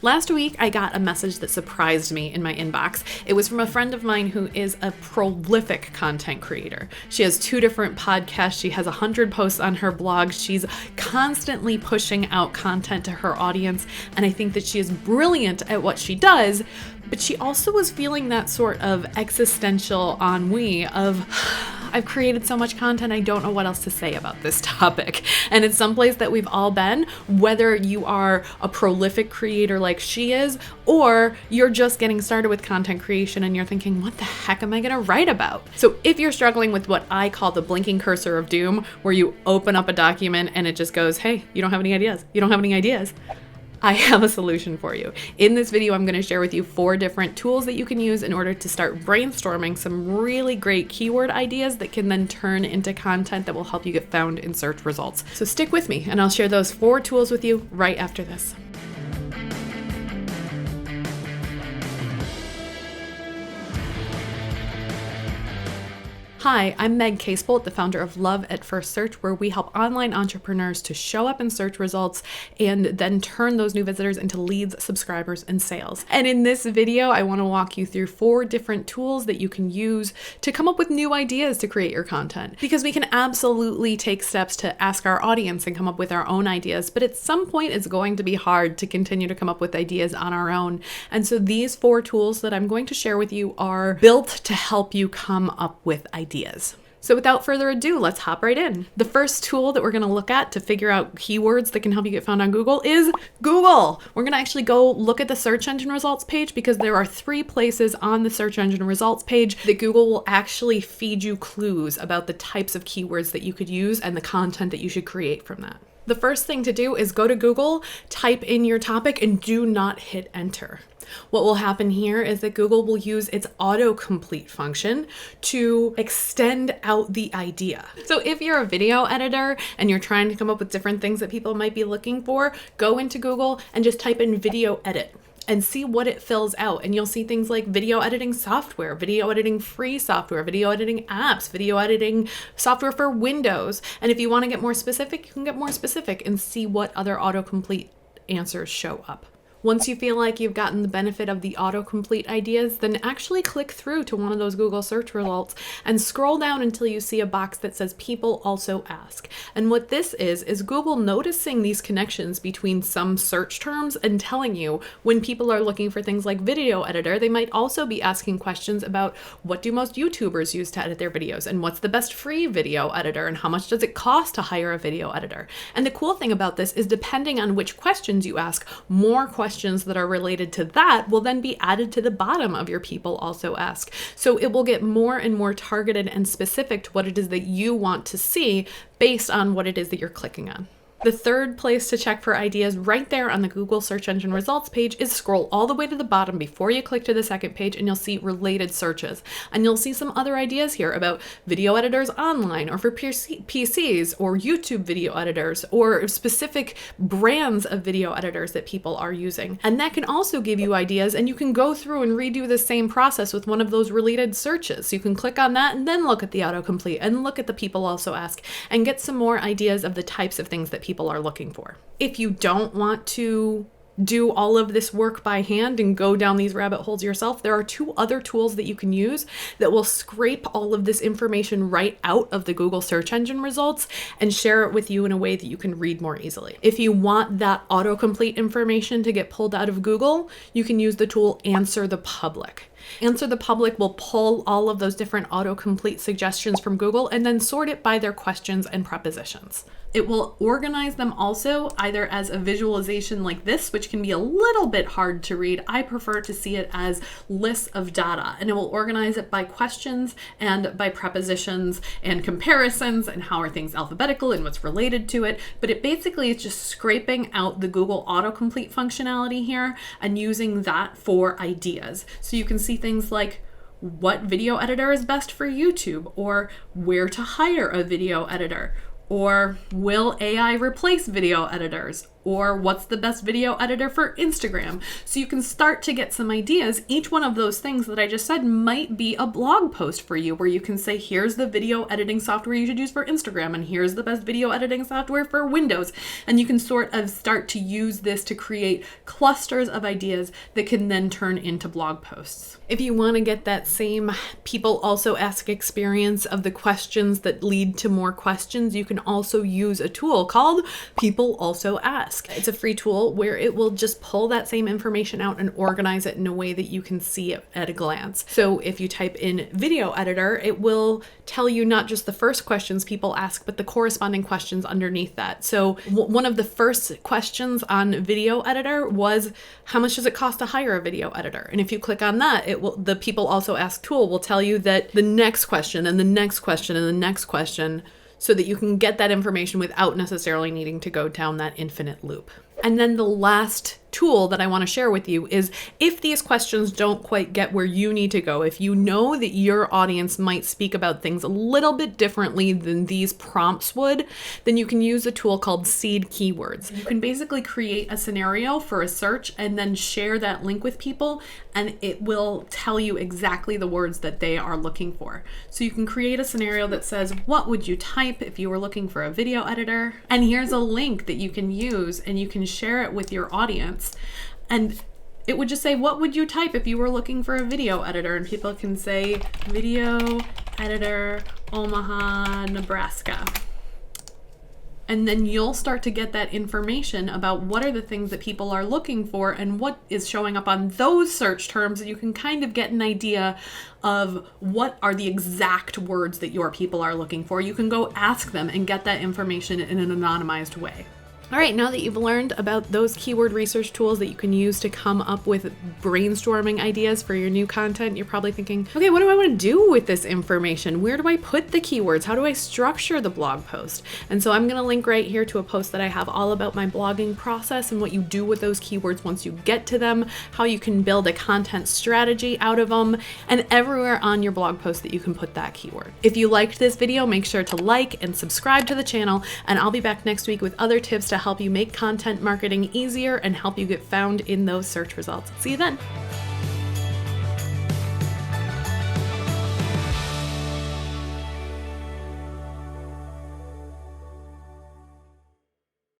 Last week, I got a message that surprised me in my inbox. It was from a friend of mine who is a prolific content creator. She has 2 different podcasts. She has 100 posts on her blog. She's constantly pushing out content to her audience, and I think that she is brilliant at what she does, but she also was feeling that sort of existential ennui of, I've created so much content, I don't know what else to say about this topic. And it's someplace that we've all been, whether you are a prolific creator like she is, or you're just getting started with content creation and you're thinking, what the heck am I gonna write about? So if you're struggling with what I call the blinking cursor of doom, where you open up a document and it just goes, hey, you don't have any ideas. You don't have any ideas. I have a solution for you. In this video, I'm going to share with you 4 different tools that you can use in order to start brainstorming some really great keyword ideas that can then turn into content that will help you get found in search results. So stick with me and I'll share those 4 tools with you right after this. Hi, I'm Meg Casebolt, the founder of Love at First Search, where we help online entrepreneurs to show up in search results and then turn those new visitors into leads, subscribers, and sales. And in this video, I want to walk you through 4 different tools that you can use to come up with new ideas to create your content. Because we can absolutely take steps to ask our audience and come up with our own ideas, but at some point it's going to be hard to continue to come up with ideas on our own. And so these 4 tools that I'm going to share with you are built to help you come up with ideas. So without further ado, let's hop right in. The first tool that we're going to look at to figure out keywords that can help you get found on Google is Google. We're going to actually go look at the search engine results page because there are 3 places on the search engine results page that Google will actually feed you clues about the types of keywords that you could use and the content that you should create from that. The first thing to do is go to Google, type in your topic, and do not hit enter. What will happen here is that Google will use its autocomplete function to extend out the idea. So if you're a video editor and you're trying to come up with different things that people might be looking for, go into Google and just type in video edit and see what it fills out. And you'll see things like video editing software, video editing free software, video editing apps, video editing software for Windows. And if you want to get more specific, you can get more specific and see what other autocomplete answers show up. Once you feel like you've gotten the benefit of the autocomplete ideas, then actually click through to one of those Google search results and scroll down until you see a box that says people also ask. And what this is Google noticing these connections between some search terms and telling you when people are looking for things like video editor, they might also be asking questions about what do most YouTubers use to edit their videos and what's the best free video editor and how much does it cost to hire a video editor. And the cool thing about this is depending on which questions you ask, more questions that are related to that will then be added to the bottom of your people also ask. So it will get more and more targeted and specific to what it is that you want to see based on what it is that you're clicking on. The third place to check for ideas right there on the Google search engine results page is scroll all the way to the bottom before you click to the second page and you'll see related searches. And you'll see some other ideas here about video editors online or for PCs or YouTube video editors or specific brands of video editors that people are using. And that can also give you ideas and you can go through and redo the same process with one of those related searches. So you can click on that and then look at the autocomplete and look at the people also ask and get some more ideas of the types of things that people are looking for. If you don't want to do all of this work by hand and go down these rabbit holes yourself, there are 2 other tools that you can use that will scrape all of this information right out of the Google search engine results and share it with you in a way that you can read more easily. If you want that autocomplete information to get pulled out of Google, you can use the tool Answer the Public. Answer the Public will pull all of those different autocomplete suggestions from Google and then sort it by their questions and prepositions. It will organize them also either as a visualization like this, which can be a little bit hard to read. I prefer to see it as lists of data, and it will organize it by questions and by prepositions and comparisons and how are things alphabetical and what's related to it. But it basically is just scraping out the Google autocomplete functionality here and using that for ideas. So you can see things like what video editor is best for YouTube, or where to hire a video editor, or will AI replace video editors, or what's the best video editor for Instagram. So you can start to get some ideas. Each one of those things that I just said might be a blog post for you, where you can say, here's the video editing software you should use for Instagram, and here's the best video editing software for Windows. And you can sort of start to use this to create clusters of ideas that can then turn into blog posts. If you want to get that same people also ask experience of the questions that lead to more questions, you can also use a tool called People Also Ask. It's a free tool where it will just pull that same information out and organize it in a way that you can see it at a glance. So if you type in video editor, it will tell you not just the first questions people ask, but the corresponding questions underneath that. So one of the first questions on video editor was, how much does it cost to hire a video editor? And if you click on that, the People Also Ask tool will tell you that the next question and the next question and the next question, so that you can get that information without necessarily needing to go down that infinite loop. And then the last tool that I want to share with you is, if these questions don't quite get where you need to go, if you know that your audience might speak about things a little bit differently than these prompts would, then you can use a tool called Seed Keywords. You can basically create a scenario for a search and then share that link with people, and it will tell you exactly the words that they are looking for. So you can create a scenario that says, what would you type if you were looking for a video editor? And here's a link that you can use, and you can share it with your audience. And it would just say, what would you type if you were looking for a video editor? And people can say, video editor, Omaha, Nebraska. And then you'll start to get that information about what are the things that people are looking for and what is showing up on those search terms. And you can kind of get an idea of what are the exact words that your people are looking for. You can go ask them and get that information in an anonymized way. All right, now that you've learned about those keyword research tools that you can use to come up with brainstorming ideas for your new content, you're probably thinking, okay, what do I want to do with this information? Where do I put the keywords? How do I structure the blog post? And so I'm going to link right here to a post that I have all about my blogging process and what you do with those keywords once you get to them, how you can build a content strategy out of them, and everywhere on your blog post that you can put that keyword. If you liked this video, make sure to like and subscribe to the channel, and I'll be back next week with other tips to help you make content marketing easier and help you get found in those search results. See you then.